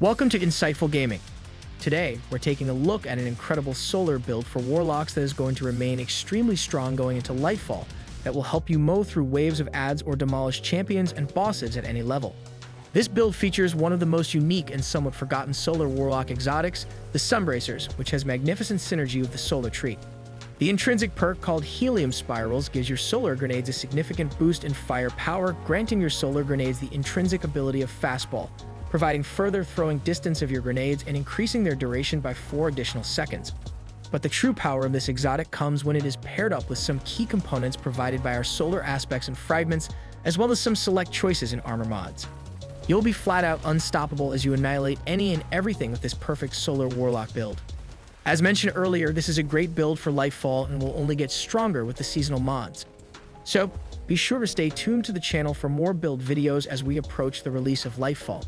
Welcome to Insightful Gaming. Today, we're taking a look at an incredible solar build for Warlocks that is going to remain extremely strong going into Lightfall that will help you mow through waves of adds or demolish champions and bosses at any level. This build features one of the most unique and somewhat forgotten Solar Warlock exotics, the Sunbracers, which has magnificent synergy with the Solar Tree. The intrinsic perk called Helium Spirals gives your solar grenades a significant boost in firepower, granting your solar grenades the intrinsic ability of fastball, providing further throwing distance of your grenades and increasing their duration by 4 additional seconds. But the true power of this exotic comes when it is paired up with some key components provided by our solar aspects and fragments, as well as some select choices in armor mods. You'll be flat out unstoppable as you annihilate any and everything with this perfect Solar Warlock build. As mentioned earlier, this is a great build for Lightfall and will only get stronger with the seasonal mods. So, be sure to stay tuned to the channel for more build videos as we approach the release of Lightfall.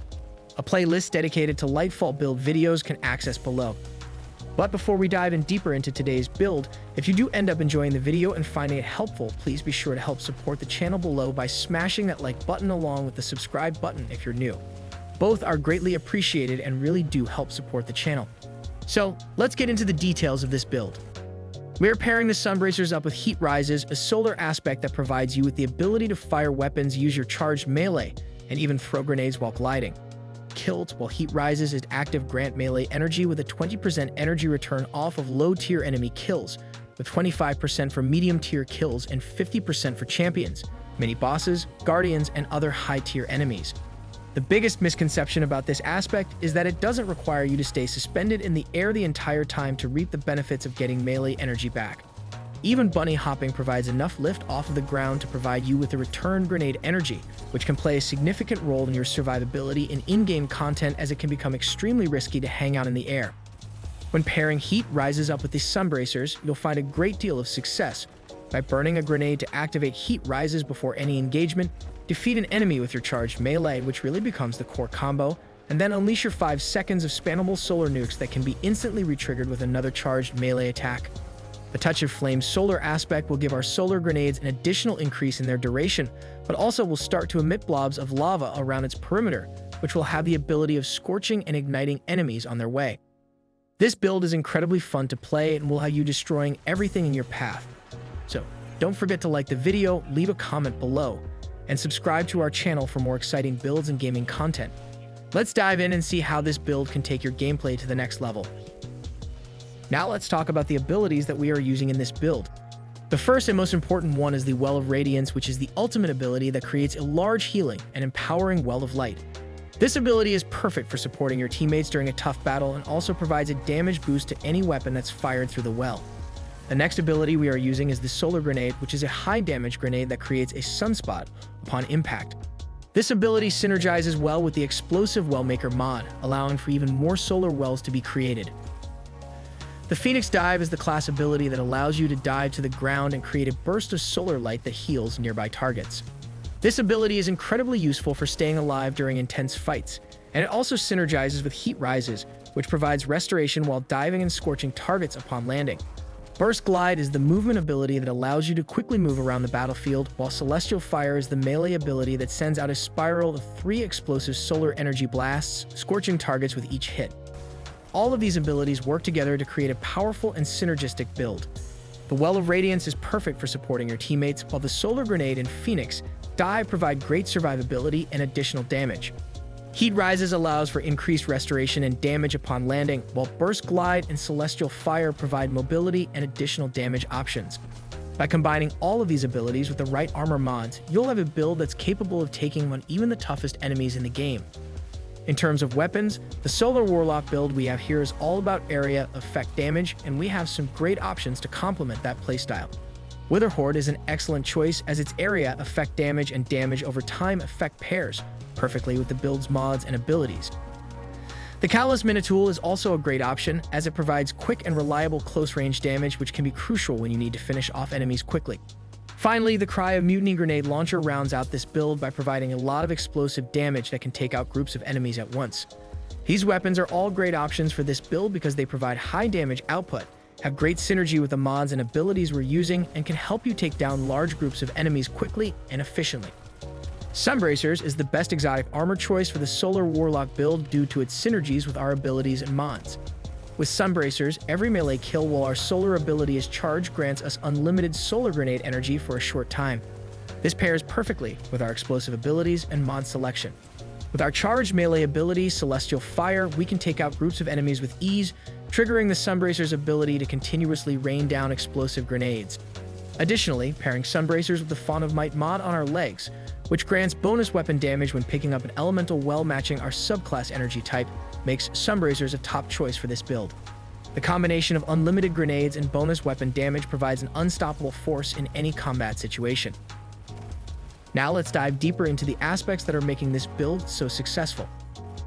A playlist dedicated to Lightfall build videos can access below. But before we dive in deeper into today's build, if you do end up enjoying the video and finding it helpful, please be sure to help support the channel below by smashing that like button along with the subscribe button if you're new. Both are greatly appreciated and really do help support the channel. So, let's get into the details of this build. We are pairing the Sunbracers up with Heat Rises, a solar aspect that provides you with the ability to fire weapons, use your charged melee, and even throw grenades while gliding. Killed, while Heat Rises is active, grant melee energy with a 20% energy return off of low-tier enemy kills, with 25% for medium-tier kills and 50% for champions, mini-bosses, guardians, and other high-tier enemies. The biggest misconception about this aspect is that it doesn't require you to stay suspended in the air the entire time to reap the benefits of getting melee energy back. Even bunny hopping provides enough lift off of the ground to provide you with the return grenade energy, which can play a significant role in your survivability in in-game content as it can become extremely risky to hang out in the air. When pairing Heat Rises up with the Sunbracers, you'll find a great deal of success by burning a grenade to activate Heat Rises before any engagement, defeat an enemy with your charged melee, which really becomes the core combo, and then unleash your 5 seconds of spammable solar nukes that can be instantly retriggered with another charged melee attack. The Touch of Flame solar aspect will give our solar grenades an additional increase in their duration, but also will start to emit blobs of lava around its perimeter, which will have the ability of scorching and igniting enemies on their way. This build is incredibly fun to play and will have you destroying everything in your path. So, don't forget to like the video, leave a comment below, and subscribe to our channel for more exciting builds and gaming content. Let's dive in and see how this build can take your gameplay to the next level. Now let's talk about the abilities that we are using in this build. The first and most important one is the Well of Radiance, which is the ultimate ability that creates a large healing and empowering well of light. This ability is perfect for supporting your teammates during a tough battle and also provides a damage boost to any weapon that's fired through the well. The next ability we are using is the Solar Grenade, which is a high damage grenade that creates a sunspot upon impact. This ability synergizes well with the Explosive Wellmaker mod, allowing for even more solar wells to be created. The Phoenix Dive is the class ability that allows you to dive to the ground and create a burst of solar light that heals nearby targets. This ability is incredibly useful for staying alive during intense fights, and it also synergizes with Heat Rises, which provides restoration while diving and scorching targets upon landing. Burst Glide is the movement ability that allows you to quickly move around the battlefield, while Celestial Fire is the melee ability that sends out a spiral of 3 explosive solar energy blasts, scorching targets with each hit. All of these abilities work together to create a powerful and synergistic build. The Well of Radiance is perfect for supporting your teammates, while the Solar Grenade and Phoenix Dive provide great survivability and additional damage. Heat Rises allows for increased restoration and damage upon landing, while Burst Glide and Celestial Fire provide mobility and additional damage options. By combining all of these abilities with the right armor mods, you'll have a build that's capable of taking on even the toughest enemies in the game. In terms of weapons, the Solar Warlock build we have here is all about area effect damage, and we have some great options to complement that playstyle. Wither Horde is an excellent choice as its area effect damage and damage over time effect pairs perfectly with the build's mods and abilities. The Callous Minotaur is also a great option as it provides quick and reliable close-range damage, which can be crucial when you need to finish off enemies quickly. Finally, the Cry of Mutiny Grenade Launcher rounds out this build by providing a lot of explosive damage that can take out groups of enemies at once. These weapons are all great options for this build because they provide high damage output, have great synergy with the mods and abilities we're using, and can help you take down large groups of enemies quickly and efficiently. Sunbracers is the best exotic armor choice for the Solar Warlock build due to its synergies with our abilities and mods. With Sunbracers, every melee kill while our solar ability is charged grants us unlimited solar grenade energy for a short time. This pairs perfectly with our explosive abilities and mod selection. With our charged melee ability, Celestial Fire, we can take out groups of enemies with ease, triggering the Sunbracers' ability to continuously rain down explosive grenades. Additionally, pairing Sunbracers with the Font of Might mod on our legs, which grants bonus weapon damage when picking up an elemental well matching our subclass energy type, makes Sunbracers a top choice for this build. The combination of unlimited grenades and bonus weapon damage provides an unstoppable force in any combat situation. Now let's dive deeper into the aspects that are making this build so successful.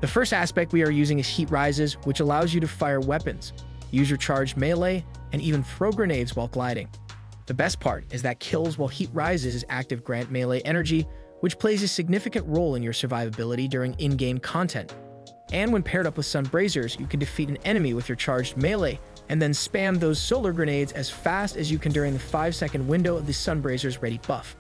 The first aspect we are using is Heat Rises, which allows you to fire weapons, use your charged melee, and even throw grenades while gliding. The best part is that kills while Heat Rises is active grant melee energy, which plays a significant role in your survivability during in-game content. And when paired up with Sunbracers, you can defeat an enemy with your charged melee, and then spam those solar grenades as fast as you can during the 5-second window of the Sunbracers ready buff.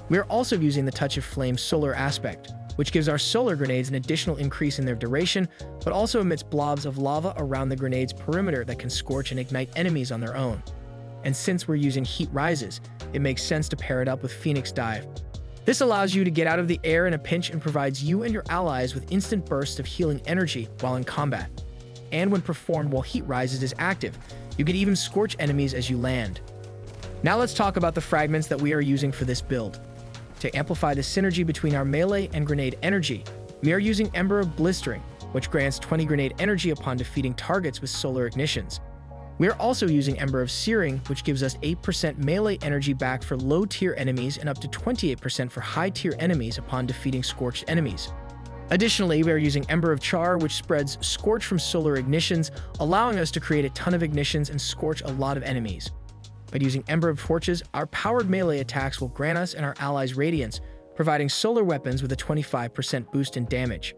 We are also using the Touch of Flame solar aspect, which gives our solar grenades an additional increase in their duration, but also emits blobs of lava around the grenade's perimeter that can scorch and ignite enemies on their own. And since we're using Heat Rises, it makes sense to pair it up with Phoenix Dive. This allows you to get out of the air in a pinch and provides you and your allies with instant bursts of healing energy while in combat. And when performed while Heat Rises is active, you can even scorch enemies as you land. Now let's talk about the fragments that we are using for this build. To amplify the synergy between our melee and grenade energy, we are using Ember of Blistering, which grants 20 grenade energy upon defeating targets with solar ignitions. We are also using Ember of Searing, which gives us 8% melee energy back for low-tier enemies and up to 28% for high-tier enemies upon defeating scorched enemies. Additionally, we are using Ember of Char, which spreads Scorch from solar ignitions, allowing us to create a ton of ignitions and scorch a lot of enemies. By using Ember of Torches, our powered melee attacks will grant us and our allies Radiance, providing solar weapons with a 25% boost in damage.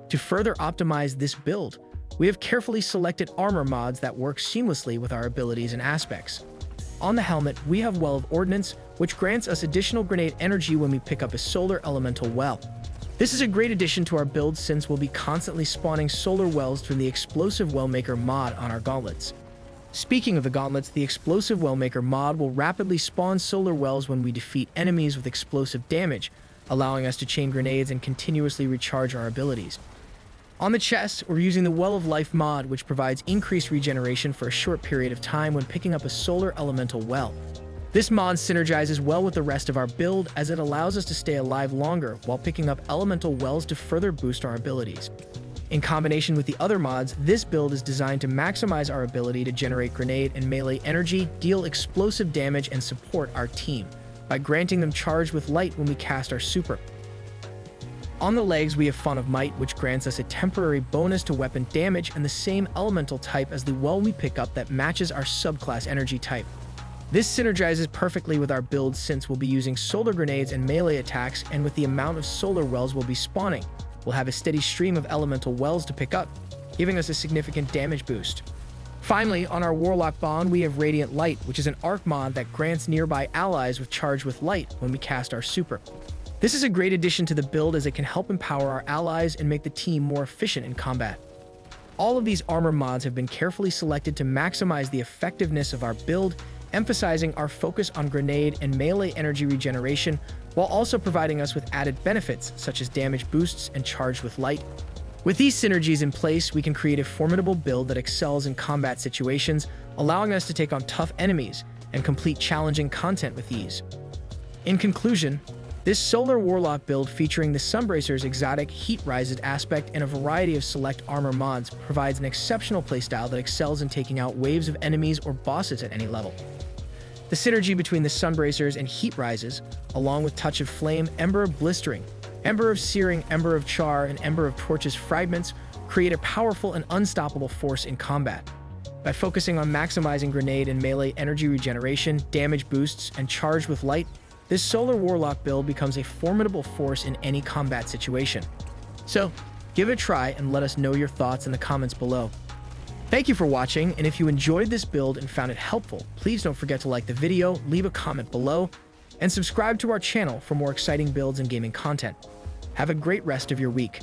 To further optimize this build, we have carefully selected armor mods that work seamlessly with our abilities and aspects. On the helmet, we have Well of Ordnance, which grants us additional grenade energy when we pick up a solar elemental well. This is a great addition to our build since we'll be constantly spawning solar wells through the Explosive Wellmaker mod on our gauntlets. Speaking of the gauntlets, the Explosive Wellmaker mod will rapidly spawn solar wells when we defeat enemies with explosive damage, allowing us to chain grenades and continuously recharge our abilities. On the chest, we're using the Well of Life mod, which provides increased regeneration for a short period of time when picking up a solar elemental well. This mod synergizes well with the rest of our build as it allows us to stay alive longer while picking up elemental wells to further boost our abilities. In combination with the other mods, this build is designed to maximize our ability to generate grenade and melee energy, deal explosive damage, and support our team by granting them charge with light when we cast our super. On the legs, we have Font of Might, which grants us a temporary bonus to weapon damage and the same elemental type as the well we pick up that matches our subclass energy type. This synergizes perfectly with our build since we'll be using solar grenades and melee attacks, and with the amount of solar wells we'll be spawning, we'll have a steady stream of elemental wells to pick up, giving us a significant damage boost. Finally, on our Warlock Bond, we have Radiant Light, which is an arc mod that grants nearby allies with charge with light when we cast our super. This is a great addition to the build as it can help empower our allies and make the team more efficient in combat. All of these armor mods have been carefully selected to maximize the effectiveness of our build, emphasizing our focus on grenade and melee energy regeneration, while also providing us with added benefits such as damage boosts and charge with light. With these synergies in place, we can create a formidable build that excels in combat situations, allowing us to take on tough enemies and complete challenging content with ease. In conclusion, this Solar Warlock build featuring the Sunbracers' exotic Heat Rises aspect and a variety of select armor mods provides an exceptional playstyle that excels in taking out waves of enemies or bosses at any level. The synergy between the Sunbracers and Heat Rises, along with Touch of Flame, Ember of Blistering, Ember of Searing, Ember of Char, and Ember of Torches fragments, create a powerful and unstoppable force in combat. By focusing on maximizing grenade and melee energy regeneration, damage boosts, and charge with light, this Solar Warlock build becomes a formidable force in any combat situation. So, give it a try and let us know your thoughts in the comments below. Thank you for watching, and if you enjoyed this build and found it helpful, please don't forget to like the video, leave a comment below, and subscribe to our channel for more exciting builds and gaming content. Have a great rest of your week.